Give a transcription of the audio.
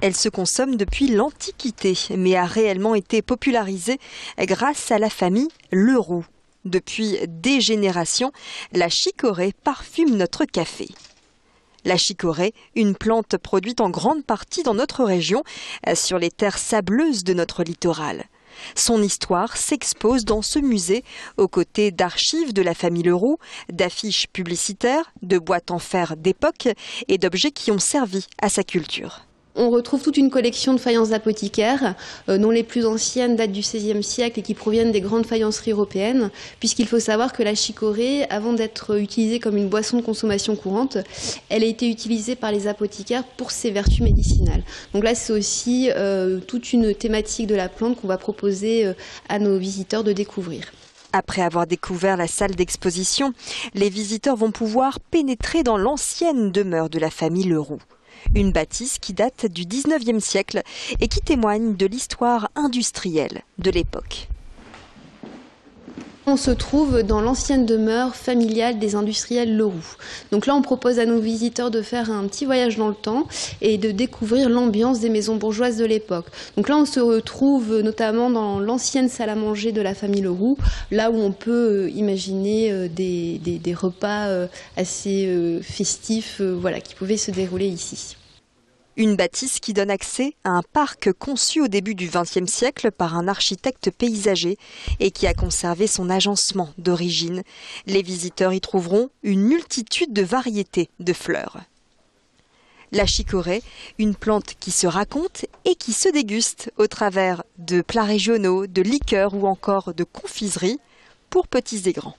Elle se consomme depuis l'Antiquité, mais a réellement été popularisée grâce à la famille Leroux. Depuis des générations, la chicorée parfume notre café. La chicorée, une plante produite en grande partie dans notre région, sur les terres sableuses de notre littoral. Son histoire s'expose dans ce musée, aux côtés d'archives de la famille Leroux, d'affiches publicitaires, de boîtes en fer d'époque et d'objets qui ont servi à sa culture. On retrouve toute une collection de faïences d'apothicaires, dont les plus anciennes datent du XVIe siècle et qui proviennent des grandes faïenceries européennes, puisqu'il faut savoir que la chicorée, avant d'être utilisée comme une boisson de consommation courante, elle a été utilisée par les apothicaires pour ses vertus médicinales. Donc là, c'est aussi toute une thématique de la plante qu'on va proposer à nos visiteurs de découvrir. Après avoir découvert la salle d'exposition, les visiteurs vont pouvoir pénétrer dans l'ancienne demeure de la famille Leroux. Une bâtisse qui date du XIXe siècle et qui témoigne de l'histoire industrielle de l'époque. On se trouve dans l'ancienne demeure familiale des industriels Leroux. Donc là, on propose à nos visiteurs de faire un petit voyage dans le temps et de découvrir l'ambiance des maisons bourgeoises de l'époque. Donc là, on se retrouve notamment dans l'ancienne salle à manger de la famille Leroux, là où on peut imaginer des repas assez festifs qui pouvaient se dérouler ici. Une bâtisse qui donne accès à un parc conçu au début du XXe siècle par un architecte paysager et qui a conservé son agencement d'origine. Les visiteurs y trouveront une multitude de variétés de fleurs. La chicorée, une plante qui se raconte et qui se déguste au travers de plats régionaux, de liqueurs ou encore de confiseries pour petits et grands.